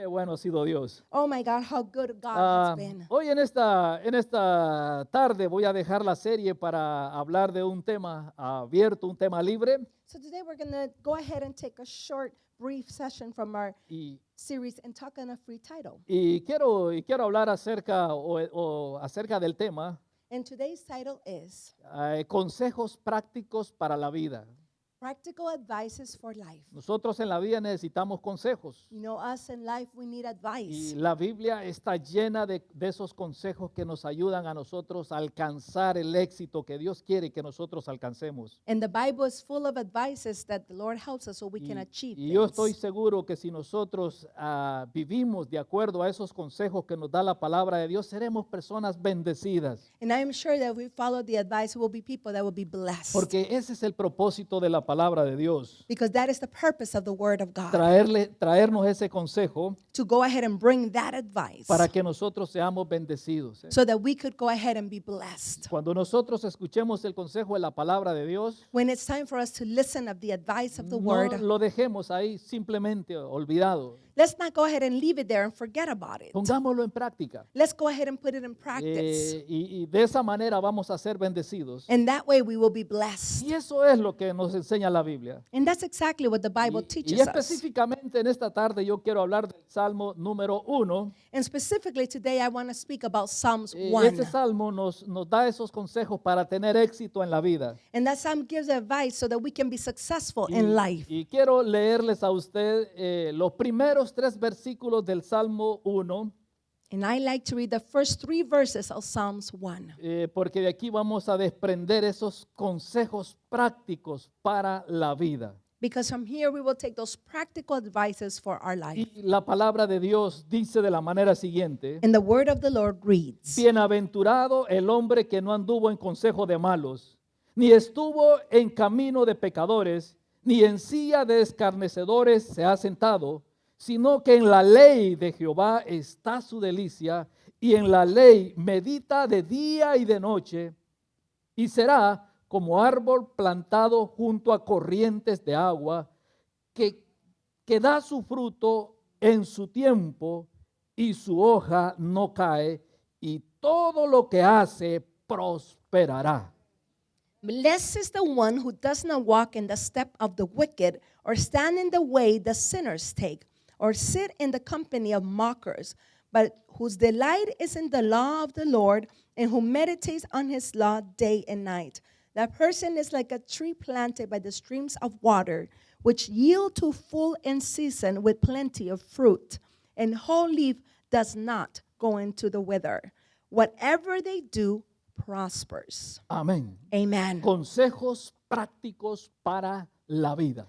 Qué bueno ha sido Dios. Oh my God, how good God has been. Hoy en esta tarde voy a dejar la serie para hablar de un tema abierto, un tema libre. So today we're going to go ahead and take a short, brief session from our Y, series and talk on a free title. y quiero hablar acerca del tema, And today's title is consejos prácticos para la vida. Practical Advices for Life. Nosotros en la vida necesitamos consejos. You know, us in life, we need Y advice. la Biblia está llena de esos consejos que nos ayudan a nosotros a alcanzar el éxito que Dios quiere que nosotros alcancemos. And the Bible is full of advices that the Lord helps us so we can achieve Y yo estoy things. seguro que si nosotros vivimos de acuerdo a esos consejos que nos da la palabra de Dios, seremos personas bendecidas. And I am sure that if we follow the advice, we will be people that will be blessed. Porque ese es el propósito de la palabra de Dios. Because that is the purpose of the Word of God. Traernos ese consejo To go ahead and bring that advice para que nosotros seamos bendecidos. so that we could go ahead and be blessed. Cuando nosotros escuchemos el consejo de la palabra de Dios, When it's time for us to listen of the advice of the no Word, lo dejemos ahí simplemente olvidado. let's not go ahead and leave it there and forget about it. Pongámoslo en práctica. Let's go ahead and put it in practice. Y de esa manera vamos a ser bendecidos. And that way we will be blessed. Y eso es lo que nos enseña la Biblia. And that's exactly what the Bible Y teaches us. específicamente en esta tarde yo quiero hablar del Salmo número 1. And specifically today I want to speak about Psalms 1. Este salmo nos da esos consejos para tener éxito en la vida. And that psalm gives advice so that we can be successful in life. Y quiero leerles a usted los primeros 3 versículos del Salmo 1, And I like to read the first 3 verses of Psalms 1. porque de aquí vamos a desprender esos consejos prácticos para la vida. Because from here we will take those practical advices for our life. Y la palabra de Dios dice de la manera siguiente: And the word of the Lord reads, Bienaventurado el hombre que no anduvo en consejo de malos, ni estuvo en camino de pecadores, ni en silla de escarnecedores se ha sentado, sino que en la ley de Jehová está su delicia, y en la ley medita de día y de noche, y será como árbol plantado junto a corrientes de agua, que da su fruto en su tiempo, y su hoja no cae, y todo lo que hace prosperará. Blessed is the one who does not walk in the step of the wicked, or stand in the way the sinners take, or sit in the company of mockers, but whose delight is in the law of the Lord, and who meditates on his law day and night. That person is like a tree planted by the streams of water, which yield to full in season with plenty of fruit, and whole leaf does not go into the wither. Whatever they do prospers. Amén. Amen. Consejos prácticos para la vida.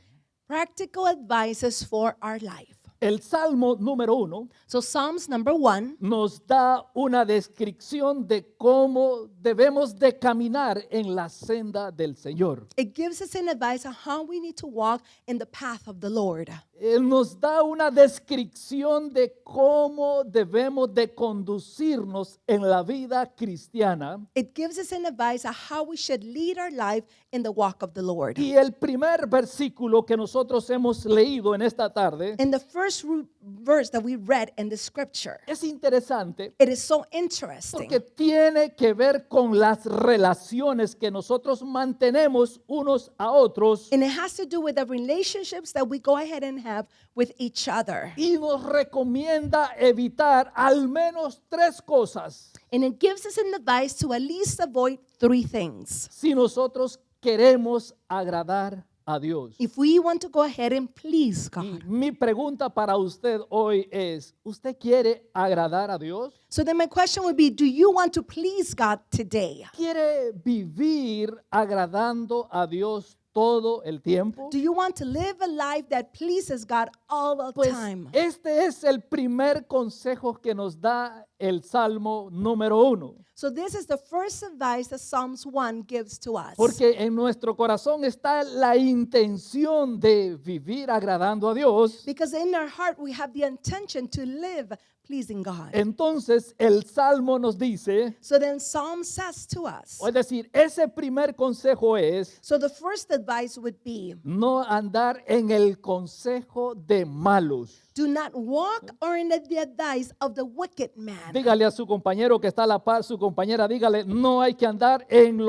Practical advices for our life. El Salmo número 1 So Psalms number 1 nos da una descripción de cómo debemos de caminar en la senda del Señor. it gives us an advice on how we need to walk in the path of the Lord. Él nos da una descripción de cómo debemos de conducirnos en la vida cristiana. It gives us an advice on how we should lead our life in the walk of the Lord. Y el primer versículo que nosotros hemos leído en esta tarde In the first verse that we read in the scripture, es interesante it is so interesting porque tiene que ver con las relaciones que nosotros mantenemos unos a otros and it has to do with the relationships that we go ahead and have with each other. y nos recomienda evitar al menos 3 cosas And it gives us an advice to at least avoid 3 things. si nosotros queremos agradar a Dios. If we want to go ahead and please Y God. mi pregunta para usted hoy es, ¿usted quiere agradar a Dios? So then my question would be, do you want to please God today? ¿Quiere vivir agradando a Dios todo el tiempo? Do you want to live a life that pleases God all the Pues time? este es el primer consejo que nos da el Salmo número 1. So this is the first advice that Psalms 1 gives to us. Porque en nuestro corazón está la intención de vivir agradando a Dios. Because in our heart we have the intention to live pleasing God. Entonces el Salmo nos dice, So then Psalm says to us, es decir, ese primer consejo es, so the first advice would be, no andar en el consejo de malos. do not walk or in the advice of the wicked man. Dígale a su compañero que está a la par, su compañera, dígale, no hay que andar en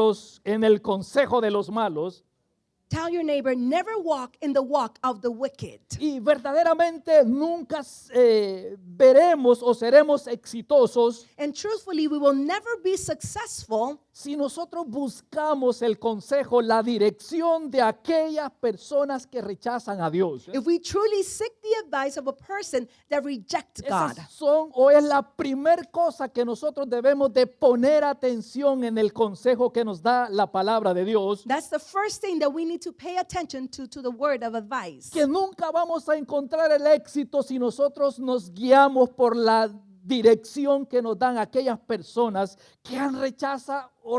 el consejo de los malos. Tell your neighbor, never walk in the walk of the wicked. Y verdaderamente nunca veremos o seremos exitosos And truthfully, we will never be successful si nosotros buscamos el consejo, la dirección de aquellas personas que rechazan a Dios. if we truly seek the advice of a person that rejects God. Esas son o es la primer cosa que nosotros debemos de poner atención en el consejo que nos da la palabra de Dios. That's the first thing that we need to pay attention to the word of advice. Que nunca vamos a encontrar el éxito si nosotros nos guiamos por la dirección que nos dan aquellas personas que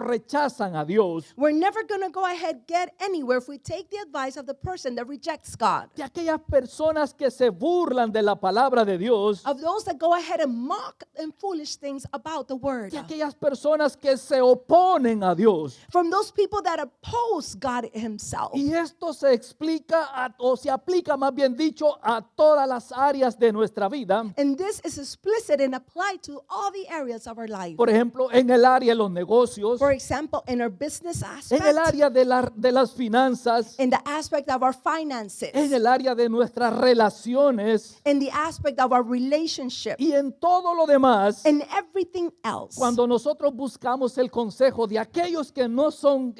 rechazan a Dios. We're never going to go ahead get anywhere if we take the advice of the person that rejects God. De aquellas personas que se burlan de la palabra de Dios. Of those that go ahead and mock and foolish things about the word. De aquellas personas que se oponen a Dios. From those people that oppose God himself. Y esto se explica o se aplica, más bien dicho, a todas las áreas de nuestra vida. And this is explicit and applied to all the areas of our life. Por ejemplo, en el área de los negocios, For example, in our business en el aspect, área de las finanzas, in the aspect of our finances, en el área de nuestras relaciones in the aspect of our relationship, y en todo lo demás. and everything else. Cuando nosotros buscamos el consejo de aquellos que no son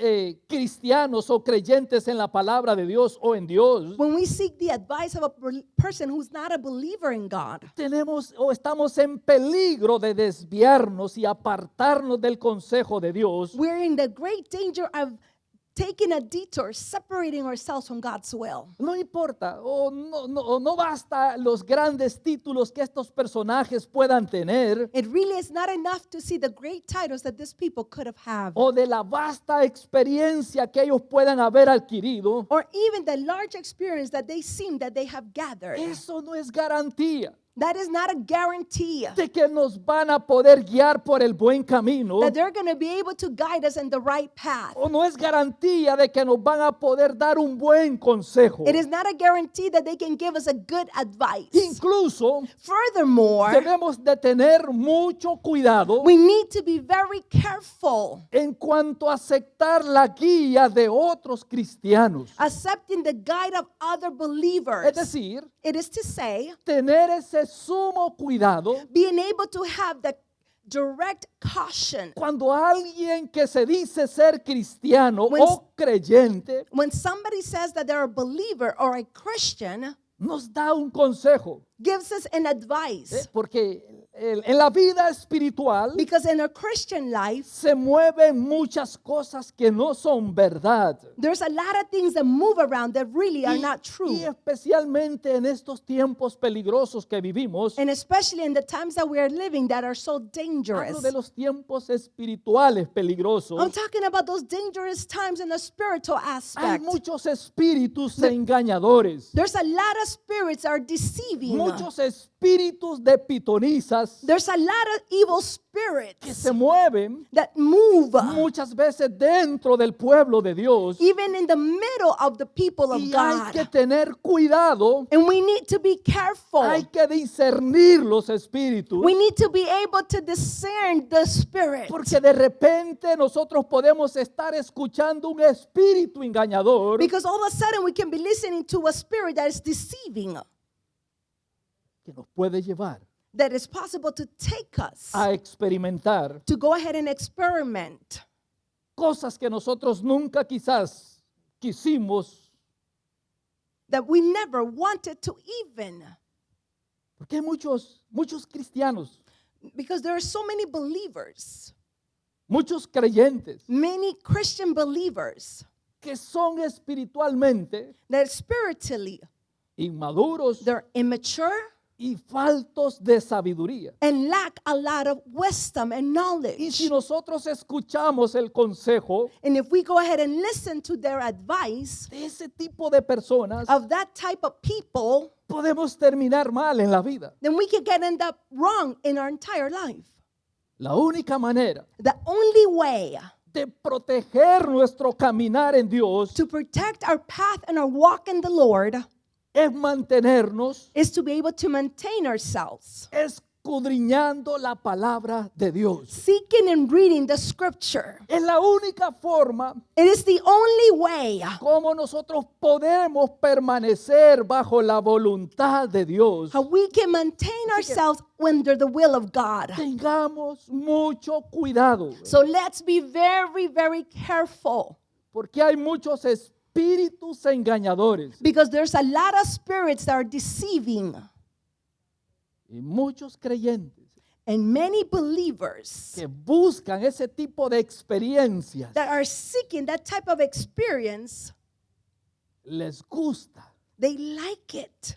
cristianos o creyentes en la palabra de Dios o en Dios, When we seek the advice of a person who's not a believer in God, tenemos o estamos en peligro de desviarnos y apartarnos del consejo de Dios. we're in the great danger of taking a detour, separating ourselves from God's will. No importa, o no basta los grandes títulos que estos personajes puedan tener, It really is not enough to see the great titles that these people could have had, o de la vasta experiencia que ellos puedan haber adquirido. or even the large experience that they seem that they have gathered. Eso no es garantía That is not a guarantee de que nos van a poder guiar por el buen camino, that they're going to be able to guide us in the right path. o no es garantía de que nos van a poder dar un buen consejo. It is not a guarantee that they can give us a good advice. Incluso Furthermore, debemos de tener mucho cuidado we need to be very careful en cuanto a aceptar la guía de otros cristianos. accepting the guide of other believers. Es decir, It is to say, tener ese sumo cuidado being able to have the direct caution cuando alguien que se dice ser cristiano When- o creyente when somebody says that they're a believer or a Christian, nos da un consejo. gives us an advice. Porque en la vida espiritual Because in a Christian life, se mueven muchas cosas que no son verdad. there's a lot of things that move around that really are not true. Y especialmente en estos tiempos peligrosos que vivimos, And especially in the times that we are living that are so dangerous. hablo de los tiempos espirituales peligrosos. I'm talking about those dangerous times in the spiritual Hay aspect. muchos espíritus engañadores, There's a lot of spirits that are deceiving. muchos espíritus de pitonizas There's a lot of evil que spirits se mueven that move muchas veces dentro del pueblo de Dios. even in the middle of the people of Y hay que God. tener cuidado, And we need to be careful. hay que discernir los espíritus, We need to be able to discern the spirit. porque de repente nosotros podemos estar escuchando un espíritu engañador Because all of a sudden we can be listening to a spirit that is deceiving, que nos puede llevar that is possible to take us a experimentar to go ahead and experiment cosas que nosotros nunca quizás quisimos, that we never wanted to even. porque hay muchos cristianos, Because there are so many believers, muchos creyentes many Christian believers que son espiritualmente that spiritually inmaduros they're immature y faltos de sabiduría. and lack a lot of wisdom and Y knowledge. si nosotros escuchamos el consejo And if we go ahead and listen to their advice de ese tipo de personas, of that type of people, podemos terminar mal en la vida. then we can end up wrong in our entire life. La única manera The only way de proteger nuestro caminar en Dios to protect our path and our walk in the Lord es mantenernos is to be able to maintain ourselves, escudriñando la palabra de Dios. seeking and reading the scripture. Es la única forma It is the only way como nosotros podemos permanecer bajo la voluntad de Dios. how we can maintain ourselves under the will of God. Tengamos mucho cuidado, So let's be very, very careful, porque hay muchos espíritus engañadores because there's a lot of spirits that are deceiving, y muchos creyentes and many believers que buscan ese tipo de experiencias. that are seeking that type of experience. Les gusta They like it.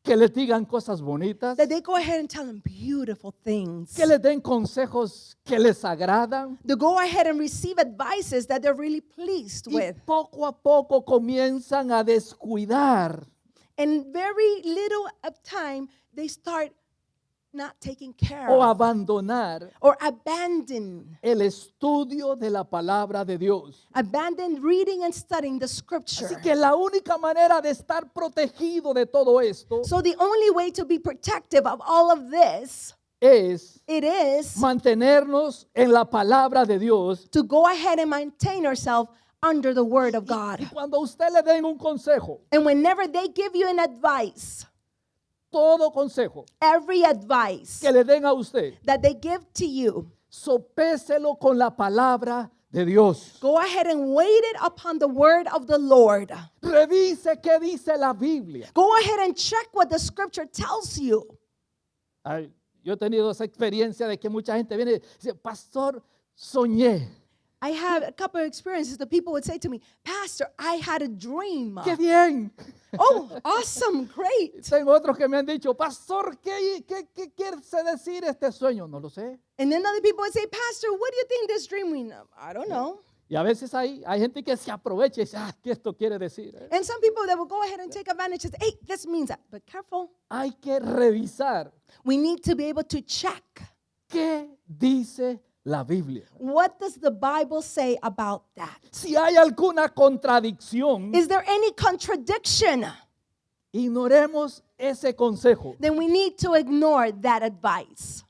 que les digan cosas bonitas, That they go ahead and tell them beautiful things. que les den consejos que les agradan, They go ahead and receive advices that they're really pleased y with. poco a poco comienzan a descuidar And very little of time, they start not taking care o of abandonar or abandon el estudio de la palabra de Dios. reading and studying the Así scripture. que la única manera de estar protegido de todo esto So the only way to be protective of all of this, es it is mantenernos en la palabra de Dios. to go ahead and maintain ourselves under the word of God. Y cuando usted le den un consejo, And whenever they give you an advice, todo consejo every advice que le den a usted, that they give to you, sopéselo con la palabra de Dios. go ahead and wait it upon the word of the Lord. Revise qué dice la Biblia. Go ahead and check what the scripture tells you. Ay, yo he tenido esa experiencia de que mucha gente viene y dice, pastor, soñé. I have a couple of experiences that people would say to me, Pastor, I had a dream. ¡Qué bien! Oh, awesome, great. Tengo otros que me han dicho, pastor, ¿qué quiere decir este sueño? No lo sé. And then other people would say, Pastor, what do you think this dream means? I don't know. Y a veces hay gente que se aprovecha y dice, ¿qué esto quiere decir? And some people that will go ahead and take advantage and say, hey, this means that. But careful. Hay que revisar We need to be able to check. qué dice la Biblia. What does the Bible say about that? Si hay alguna contradicción, Is there any contradiction? ignoremos ese consejo. Then we need to ignore that advice.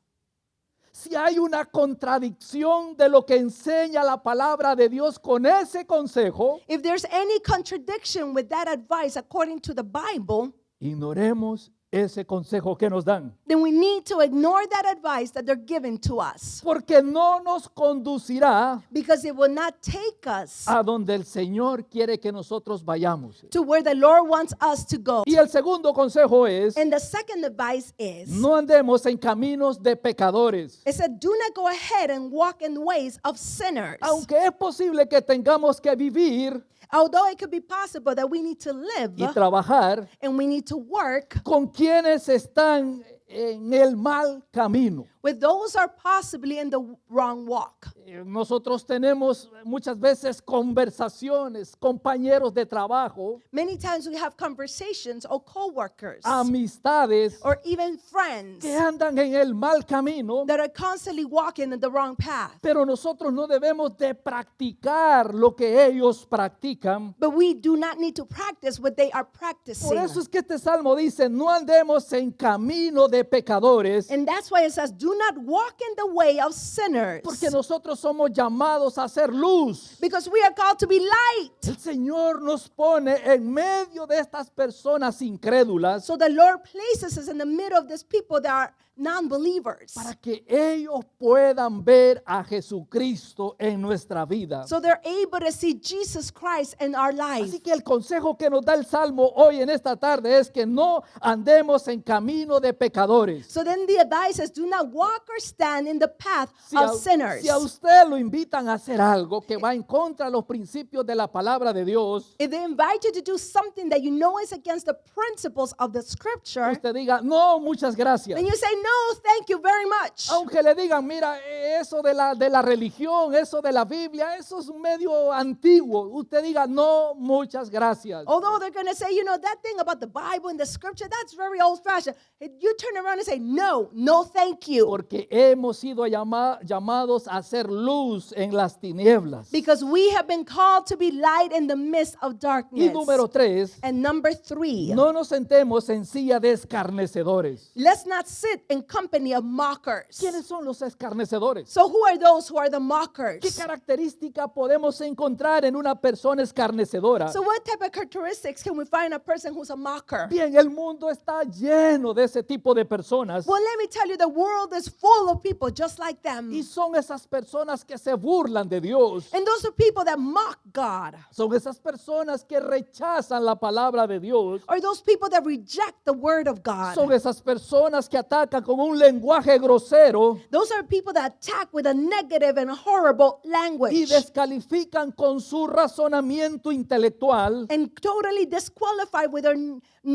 Si hay una contradicción de lo que enseña la palabra de Dios con ese consejo, If there's any contradiction with that advice according to the Bible, ignoremos ese consejo que nos dan. then we need to ignore that advice that they're giving to us, Porque no nos conducirá because it will not take us a donde el Señor quiere que nosotros vayamos. to where the Lord wants us to go. Y el segundo consejo es, And the second advice is, no andemos en caminos de pecadores. it said, do not go ahead and walk in ways of sinners. Aunque es posible que tengamos que vivir Although it could be possible that we need to live y trabajar and we need to work con quienes están en el mal camino. with those who are possibly in the wrong walk. Nosotros tenemos muchas veces conversaciones, compañeros de trabajo, Many times we have conversations or co-workers amistades or even friends que andan en el mal camino, that are constantly walking in the wrong path. pero nosotros no debemos de practicar lo que ellos practican. But we do not need to practice what they are practicing. Por eso es que este salmo dice, no andemos en camino de pecadores, And that's why it says, do not walk in the way of sinners. porque nosotros somos llamados a hacer luz. Because we are called to be light. El Señor nos pone en medio de estas personas incrédulas So the Lord places us in the middle of these people that are non-believers. para que ellos puedan ver a Jesucristo en nuestra vida. So they're able to see Jesus Christ in our life. Así que el consejo que nos da el Salmo hoy en esta tarde es que no andemos en camino de pecadores. So then the advice is, do not walk or stand in the path of sinners. Si a usted lo invitan a hacer algo que va en contra de los principios de la palabra de Dios, If they invite you to do something that you know is against the principles of the scripture, usted diga, no, muchas gracias. then you say, no, thank you very much. Aunque le digan, mira, eso de la religión, eso de la Biblia, eso es medio antiguo. Usted diga, no, muchas gracias. Although they're going to say, that thing about the Bible and the scripture, that's very old-fashioned. You turn around and say, no, no, thank you. Porque hemos sido llamados a hacer luz en las tinieblas. Because we have been called to be light in the midst of darkness. Y número 3, And number 3, no nos sentemos en silla de escarnecedores. let's not sit in company of mockers. ¿Quiénes son los escarnecedores? So who are those who are the ¿Qué mockers? característica podemos encontrar en una persona escarnecedora? So what type of characteristics can we find a person who's a mocker? Bien, el mundo está lleno de ese tipo de personas. Well, let me tell you, the world is full of people just like them. Y son esas personas que se burlan de Dios. And those are people that mock God. Son esas personas que rechazan la palabra de Dios. Or those people that reject the word of God. Son esas personas que atacan con un lenguaje grosero Those are people that attack with a negative and horrible y language. descalifican con su razonamiento intelectual And totally disqualified with their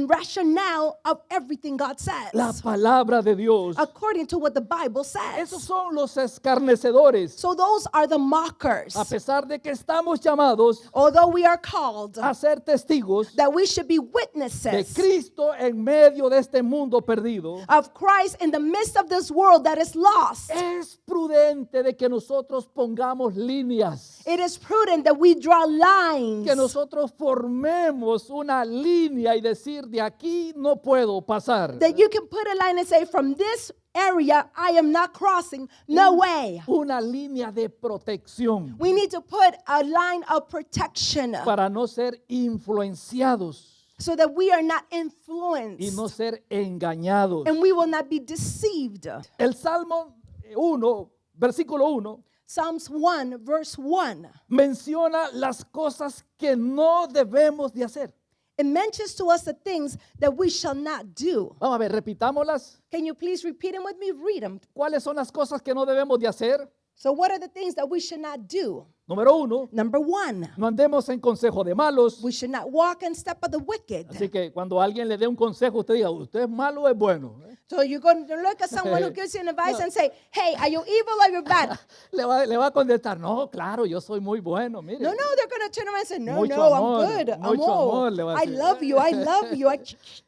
rationale of everything God says. la palabra de Dios. According to what the Bible says. Esos son los escarnecedores. So those are the mockers. A pesar de que estamos llamados Although we are called a ser testigos that we should be de witnesses Cristo en medio de este mundo perdido, of Christ in the midst of this world that is lost. es prudente de que nosotros pongamos líneas, It is prudent that we draw lines. que nosotros formemos una línea y decir de aquí no puedo pasar. That you can put a line and say, from this area I am not crossing. No way. Una línea de protección We need to put a line of protection para no ser influenciados so that we are not y influenced no ser engañados. and we will not be deceived. El Salmo 1, versículo 1, Psalms 1 verse 1. menciona las cosas que no debemos de hacer. It mentions to us the things that we shall not do. Vamos a ver, repitámoslas. Can you please repeat them with me? Read them. ¿Cuáles son las cosas que no debemos de hacer? So what are the things that we should not do? Número 1, Number 1, no andemos en consejo de malos. we should not walk in step of the wicked. Así que cuando alguien le dé un consejo, usted diga, ¿usted es malo o es bueno? So you're going to look at someone who gives you an advice and say, hey, are you evil or you're bad? Le va a contestar, no, claro, yo soy muy bueno. Mire. No, they're going to turn around and say, no, Mucho no, amor, I'm good. I'm mucho all. amor, le va a I decir. love you. I love you. I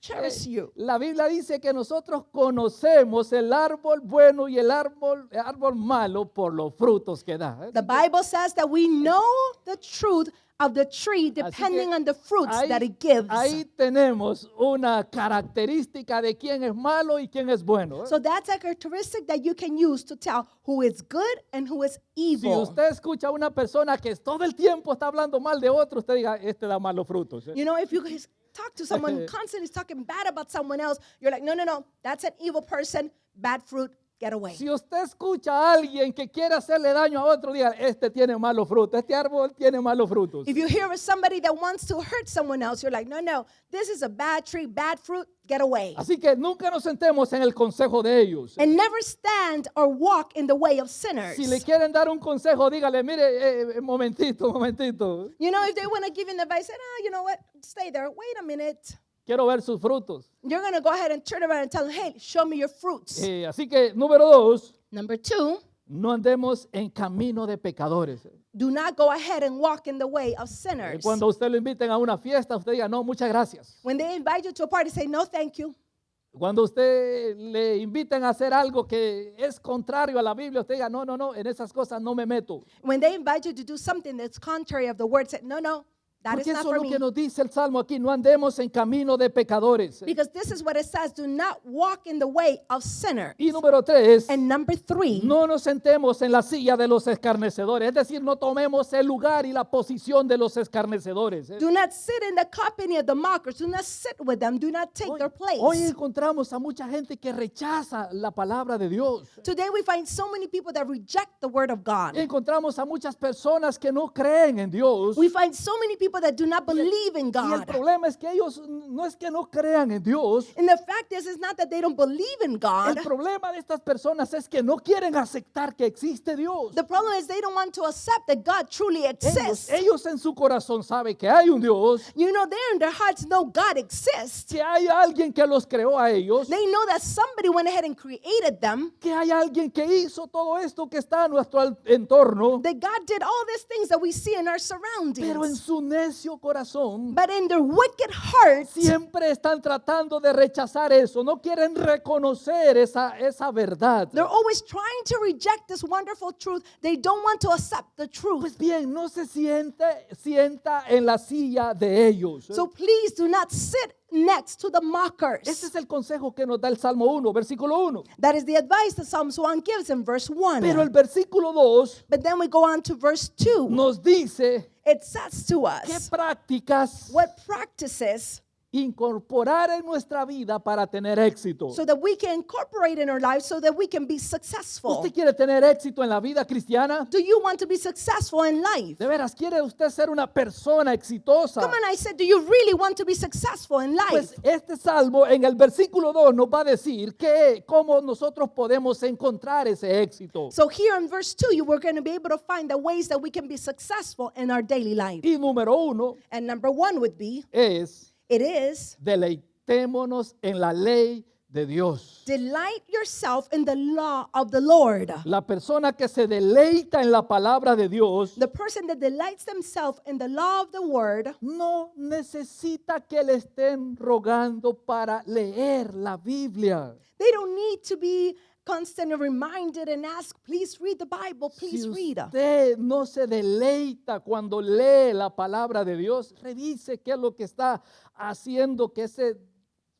cherish you. La Biblia dice que nosotros conocemos el árbol bueno y el árbol malo por los frutos que da. The Bible says that we know the truth of the tree Así que depending on the fruits ahí- that it gives. Ahí tenemos una característica de quién es malo y quién es bueno. So that's a characteristic that you can use to tell who is good and who is Si evil. usted escucha a una persona que todo el tiempo está hablando mal de otro, usted diga, este da malos frutos. You know, if you guys talk to someone who constantly is talking bad about someone else, you're like, no, no, no, that's an evil person, bad fruit, get away. Si usted escucha a alguien que quiere hacerle daño a otro, diga, este tiene malos frutos, este árbol tiene malos frutos. If you hear of somebody that wants to hurt someone else, you're like, no, no, this is a bad tree, bad fruit, get away. Así que nunca nos sentemos en el consejo de ellos. And never stand or walk in the way of sinners. Si le quieren dar un consejo, dígale, mire, momentito, momentito. You know, if they want to give you advice, say, oh, you know what, stay there, wait a minute. Quiero ver sus frutos. You're going to go ahead and turn around and tell them, hey, show me your fruits. Así que, número 2, Number 2, no andemos en camino de pecadores. do not go ahead and walk in the way of sinners. Cuando usted lo inviten a una fiesta, usted diga, no, muchas gracias. When they invite you to a party, say, no, thank you. Cuando usted le inviten a hacer algo que es contrario a la Biblia, usted diga, no, no, no, en esas cosas no me meto. When they invite you to do something that's contrary of the word, say, no, no, that is Porque not eso for es lo me. que nos dice el Salmo aquí, no andemos en camino de pecadores. Because this is what it says, do not walk in the way of sinners. Y número 3, And number 3, no nos sentemos en la silla de los escarnecedores, es decir, no tomemos el lugar y la posición de los escarnecedores. do not sit in the company of the mockers. Do not sit with them. Do not take their place. Hoy encontramos a mucha gente que rechaza la palabra de Dios. Today we find so many people that reject the word of God. Encontramos a muchas personas que no creen en Dios. We find so many people people that do not believe in Y el God. problema es que ellos no es que no crean en Dios. And the fact is, it's not that they don't believe in God. El problema de estas personas es que no quieren aceptar que existe Dios. The problem is they don't want to accept that God truly exists. Ellos en su corazón saben que hay un Dios, You know, they in their hearts know God exists. que hay alguien que los creó a ellos, They know that somebody went ahead and created them. que hay alguien que hizo todo esto que está a nuestro entorno, That God did all these things that we see in our surroundings. pero en su necio corazón But in their wicked hearts, siempre están tratando de rechazar eso, no quieren reconocer esa verdad. they're always trying to reject this wonderful truth. They don't want to accept the truth. Pues bien, no se sienta en la silla de ellos. So please do not sit next to the mockers. Este es el consejo que nos da el Salmo 1, versículo 1. That is the advice that Psalms 1 gives in verse 1. Pero el versículo 2 But then we go on to verse 2. nos dice It says to qué us prácticas what practices incorporar en nuestra vida para tener éxito. so that we can incorporate in our lives so that we can be successful. ¿Usted quiere tener éxito en la vida cristiana? Do you want to be successful in life? ¿De veras quiere usted ser una persona exitosa? Come on, I said, do you really want to be successful in life? Pues este salmo en el versículo 2 nos va a decir cómo nosotros podemos encontrar ese éxito. So here in verse 2, you were going to be able to find the ways that we can be successful in our daily life. Y número 1 And number 1 would be, es it is, deleitémonos en la ley de Dios. delight yourself in the law of the Lord. La persona que se deleita en la palabra de Dios The person that delights themselves in the law of the word no necesita que le estén rogando para leer la Biblia. they don't need to be constantly reminded and asked, please read the Bible, please Si read. usted no se deleita cuando lee la palabra de Dios, revise qué es lo que está haciendo que esa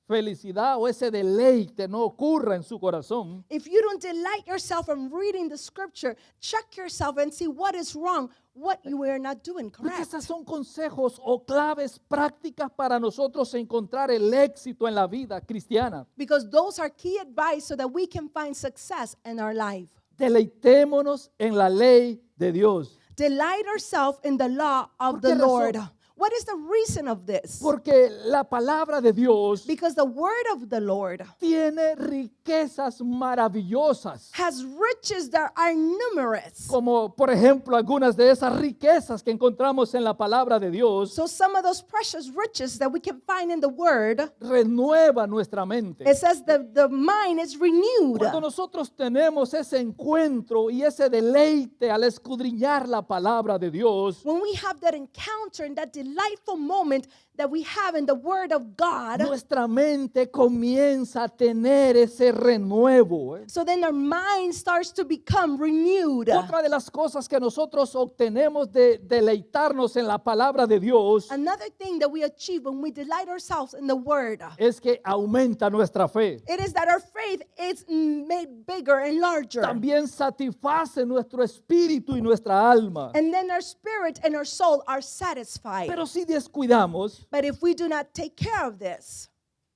felicidad o ese deleite no ocurra en su corazón. If you don't delight yourself in reading the scripture, check yourself and see what is wrong, what you are not doing Porque correct. esas son consejos o claves prácticas para nosotros encontrar el éxito en la vida cristiana. Because those are key advice so that we can find success in our life. Deleitémonos en la ley de Dios. Delight ourselves in the law of ¿Por the qué Lord. razón? What is the reason of this? Porque la palabra de Dios Because the word of the Lord tiene riquezas maravillosas. has riches that are numerous. Como por ejemplo algunas de esas riquezas que encontramos en la palabra de Dios, So some of those precious riches that we can find in the word, renueva nuestra mente. it says the mind is renewed. Cuando nosotros tenemos ese encuentro y ese deleite al escudriñar la palabra de Dios, When we have that encounter and that delightful moment that we have in the word of God, nuestra mente comienza a tener ese renuevo. so then our mind starts to become renewed. Otra de las cosas que nosotros obtenemos de deleitarnos en la palabra de Dios Another thing that we achieve when we delight ourselves in the word, es que aumenta nuestra fe. it is that our faith is made bigger and larger. También satisface nuestro espíritu y nuestra alma. And then our spirit and our soul are satisfied. Pero si descuidamos But if we do not take care of this,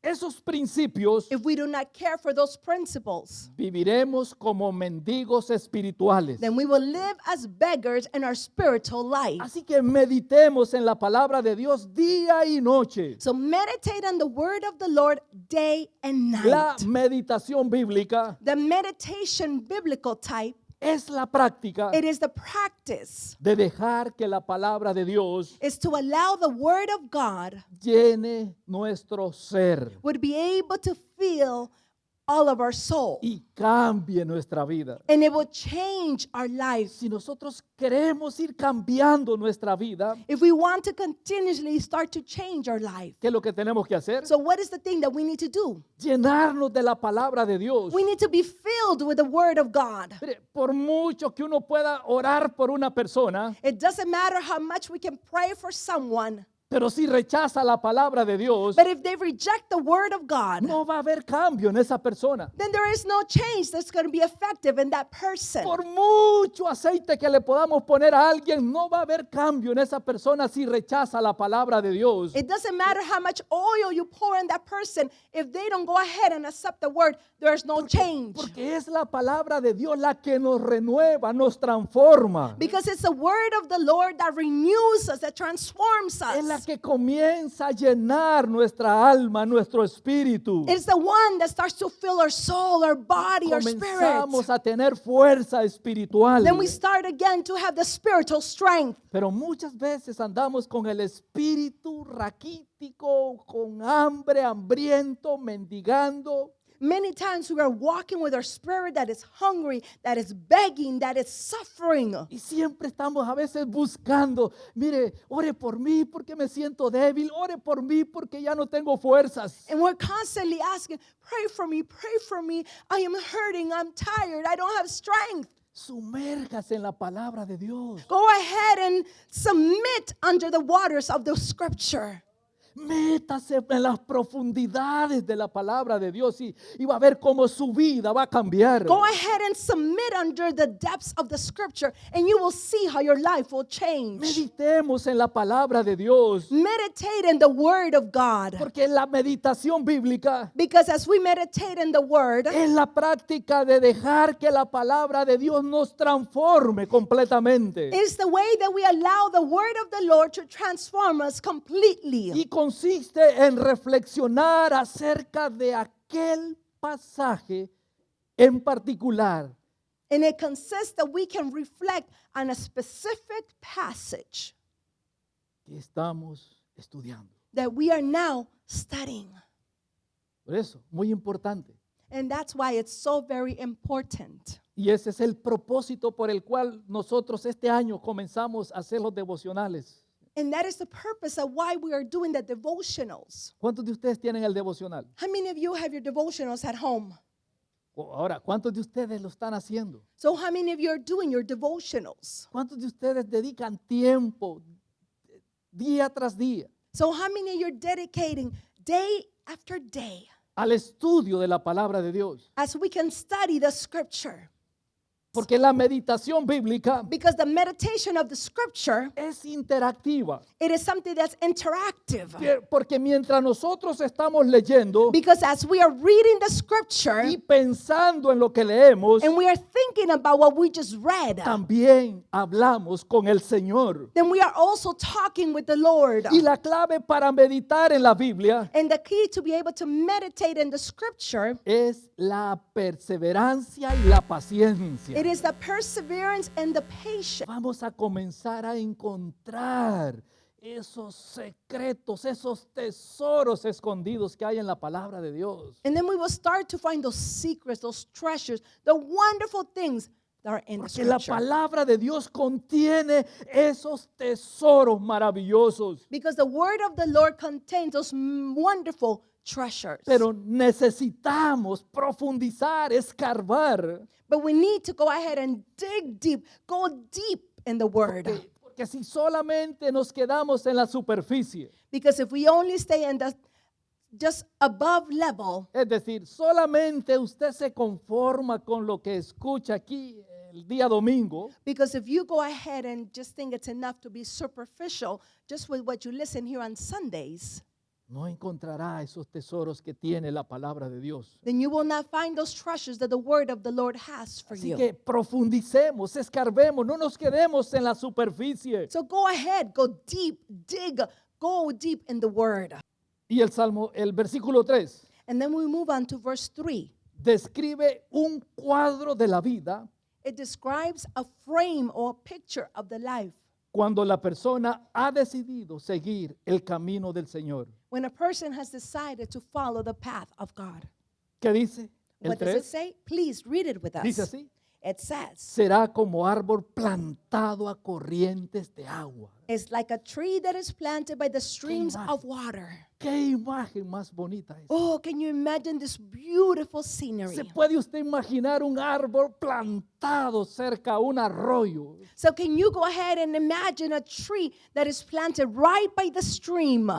esos principios, if we do not care for those principles, viviremos como mendigos espirituales. then we will live as beggars in our spiritual life. Así que meditemos en la palabra de Dios día y noche. So meditate on the word of the Lord day and La night. meditación bíblica The meditation biblical type, es la práctica it is the practice, de dejar que la palabra de Dios is to allow the word of God llene nuestro ser would be able to fill all of our soul. y cambie nuestra vida. And it will change our lives. Si nosotros queremos ir cambiando nuestra vida, If we want to continuously start to change our life. ¿qué es lo que tenemos que hacer? So what is the thing that we need to do? Llenarnos de la palabra de Dios. We need to be filled with the word of God. Mire, por mucho que uno pueda orar por una persona, It doesn't matter how much we can pray for someone. Pero si rechaza la palabra de Dios, But if they reject the word of God, no va a haber cambio en esa persona. then there is no change that's going to be effective in that person. Por mucho aceite que le podamos poner a alguien, no va a haber cambio en esa persona si rechaza la palabra de Dios. It doesn't matter how much oil you pour in that person. If they don't go ahead and accept the word, there's no change. Porque es la palabra de Dios la que nos renueva, nos transforma. Because it's the word of the Lord that renews us, that transforms Es la us. que comienza a llenar nuestra alma, nuestro espíritu. It's the one that starts to fill our soul, our body, our spirit. Comenzamos a tener fuerza espiritual. Then we start again to have the spiritual strength. Pero muchas veces andamos con el espíritu raquítico, con hambre, hambriento, mendigando. Many times we are walking with our spirit that is hungry, that is begging, that is suffering. Y siempre estamos a veces buscando, mire, ore por mí porque me siento débil, ore por mí porque ya no tengo fuerzas. And we're constantly asking, pray for me, pray for me. I am hurting, I'm tired, I don't have strength. Sumérjase en la palabra de Dios. Go ahead and submit under the waters of the scripture. Métase en las profundidades de la palabra de Dios y va a ver cómo su vida va a cambiar. Go ahead and submit under the depths of the scripture, and you will see how your life will change. Meditemos en la palabra de Dios, Meditate in the word of God. porque la meditación bíblica Because as we meditate in the word, es la práctica de dejar que la palabra de Dios nos transforme completamente. it's the way that we allow the word of the Lord to transform us completely. Y consiste en reflexionar acerca de aquel pasaje en particular And it consists that we can reflect on a specific passage que estamos estudiando. that we are now studying. Por eso, muy importante. And that's why it's so very important. Y ese es el propósito por el cual nosotros este año comenzamos a hacer los devocionales. And that is the purpose of why we are doing the devotionals. ¿Cuántos de ustedes tienen el devocional? How many of you have your devotionals at home? Ahora, ¿cuántos de ustedes lo están haciendo? So how many of you are doing your devotionals? ¿Cuántos de ustedes dedican tiempo día tras día So how many of you are dedicating day after day al estudio de la palabra de Dios? as we can study the scripture? Porque la meditación bíblica Because the meditation of the scripture, es interactiva. it is something that's interactive. Porque mientras nosotros estamos leyendo Because as we are reading the scripture y pensando en lo que leemos, and we are thinking about what we just read, también hablamos con el Señor. then we are also talking with the Lord. Y la clave para meditar en la Biblia And the key to be able to meditate in the scripture, es la perseverancia y la paciencia. it is the perseverance and the patience. Vamos a comenzar a encontrar esos secretos, esos tesoros escondidos que hay en la palabra de Dios. And then we will start to find those secrets, those treasures, the wonderful things that are in the Porque la scripture. palabra de Dios contiene esos tesoros maravillosos. Because the word of the Lord contains those wonderful treasures. Pero necesitamos profundizar, escarbar. But we need to go ahead and dig deep, go deep in the word. Porque si solamente nos quedamos en la superficie, Because if we only stay in the just above level, es decir, solamente usted se conforma con lo que escucha aquí el día domingo, because if you go ahead and just think it's enough to be superficial just with what you listen here on Sundays, no encontrará esos tesoros que tiene la palabra de Dios. then you will not find those treasures that the word of the Lord has for Así you. que profundicemos, escarbemos, no nos quedemos en la superficie. So go ahead, go deep, dig, go deep in the word. Y el versículo 3 And then we move on to verse 3. describe un cuadro de la vida It describes a frame or a picture of the life cuando la persona ha decidido seguir el camino del Señor. when a person has decided to follow the path of God. ¿Qué dice? El What does it 3 say? Please read it with dice us. así: It says, será como árbol plantado a corrientes de agua. it's like a tree that is planted by the streams imagen. of water. qué imagen más bonita es. Oh, can you imagine this beautiful scenery? ¿Se puede usted imaginar un árbol plantado cerca a un arroyo? So can you go ahead and imagine a tree that is planted right by the stream?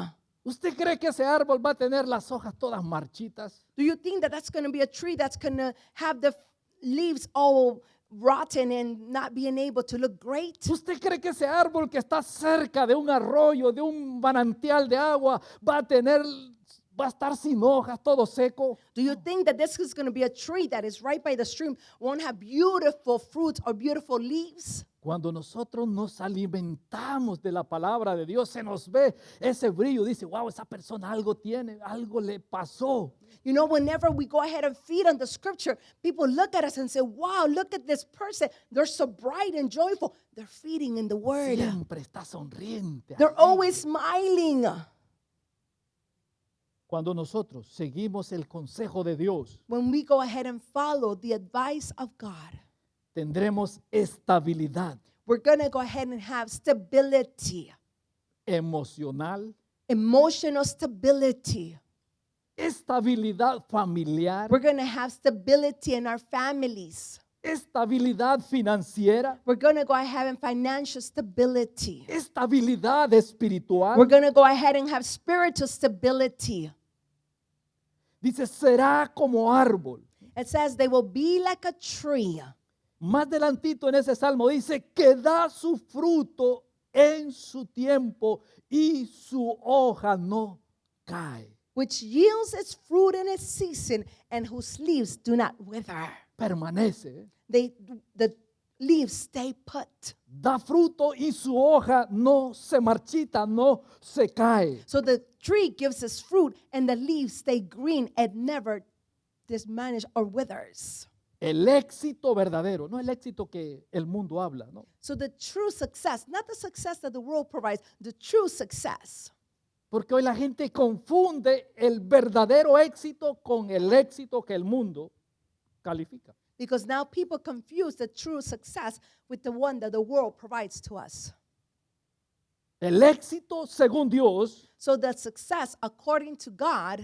¿Usted cree que ese árbol va a tener las hojas todas marchitas? Do you think that that's going to be a tree that's going to have the leaves all rotten and not being able to look great? ¿Usted cree que ese árbol que está cerca de un arroyo, de un manantial de agua, va a estar sin hojas, todo seco? Do you think that this is going to be a tree that is right by the stream, won't have beautiful fruits or beautiful leaves? Cuando nosotros nos alimentamos de la palabra de Dios, se nos ve ese brillo. Dice, wow, esa persona algo tiene, algo le pasó. You know, whenever we go ahead and feed on the scripture, people look at us and say, wow, look at this person. They're so bright and joyful. They're feeding in the word. Siempre está sonriente. They're alegre. always smiling. Cuando nosotros seguimos el consejo de Dios, When we go ahead and follow the advice of God, tendremos estabilidad we're going to go ahead and have stability, emocional, emotional stability. estabilidad familiar, We're going to have stability in our families. estabilidad financiera, We're going to go ahead and financial stability. estabilidad espiritual. We're going to go ahead and have spiritual stability. Dice, será como árbol. It says they will be like a tree. Más adelantito en ese salmo dice que da su fruto en su tiempo y su hoja no cae. Which yields its fruit in its season, and whose leaves do not wither. Permanece, The leaves stay put. da fruto y su hoja no se marchita, no se cae. So the tree gives its fruit, and the leaves stay green and never diminish or withers. El éxito verdadero, no el éxito que el mundo habla, ¿no? So the true success, not the success that the world provides, the true success. Porque hoy la gente confunde el verdadero éxito con el éxito que el mundo califica. Because now people confuse the true success with the one that the world provides to us. El éxito, según Dios, So the success, according to God,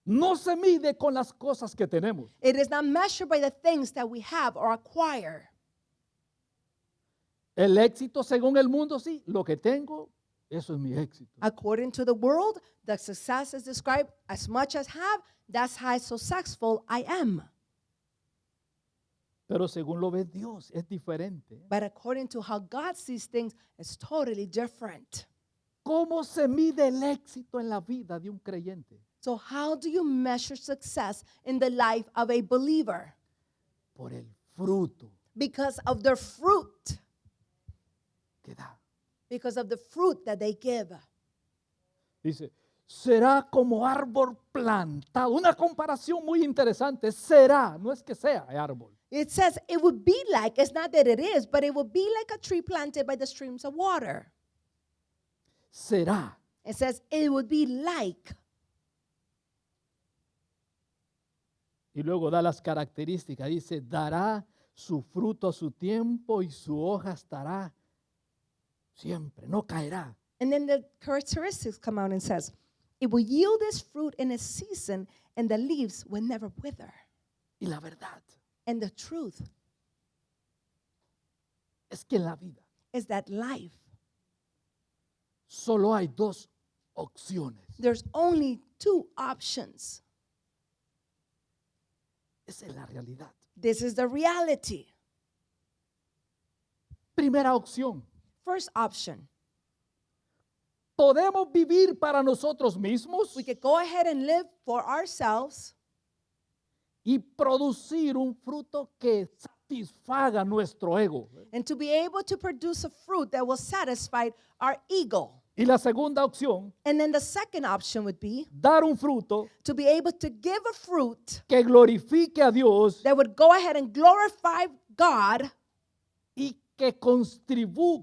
no se mide con las cosas que tenemos. it is not measured by the things that we have or acquire. El éxito, según el mundo, sí, lo que tengo, eso es mi éxito. According to the world, the success is described as much as have, that's how successful I am. Pero según lo ve Dios, es diferente. But according to how God sees things, it's totally different. ¿Cómo se mide el éxito en la vida de un creyente? So how do you measure success in the life of a believer? Por el fruto Because of their fruit, que da. because of the fruit that they give. Dice, será como árbol plantado. Una comparación muy interesante. Será, no es que sea árbol. It says it would be like, it's not that it is, but it would be like a tree planted by the streams of water. Será. It says it would be like. Y luego da las características. Dice, dará su fruto a su tiempo y su hoja estará siempre, no caerá. And then the characteristics come out and says, it will yield its fruit in its season, and the leaves will never wither. Y la verdad And the truth es que en la vida is that life, solo hay dos opciones. there's only two options. Esa es la realidad. This is the reality. Primera opción. First option, ¿Podemos vivir para nosotros mismos we could go ahead and live for ourselves y producir un fruto que satisfaga nuestro ego? and to be able to produce a fruit that will satisfy our ego. Y la segunda opción, And then the second option would be dar un fruto to be able to give a fruit que glorifique a Dios that would go ahead and glorify God y que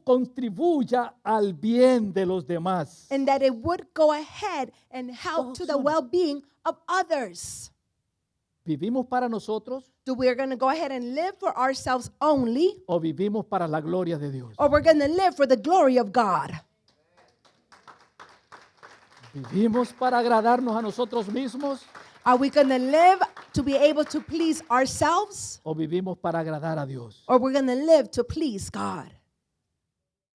contribuya al bien de los demás. and that it would go ahead and help to the Awesome. well-being of others. ¿Vivimos para nosotros Do we're going to go ahead and live for ourselves only, o vivimos para la gloria de Dios? or we're going to live for the glory of God? ¿Vivimos para agradarnos a nosotros mismos Are we going to live to be able to please ourselves, o vivimos para agradar a Dios? or we're going to live to please God?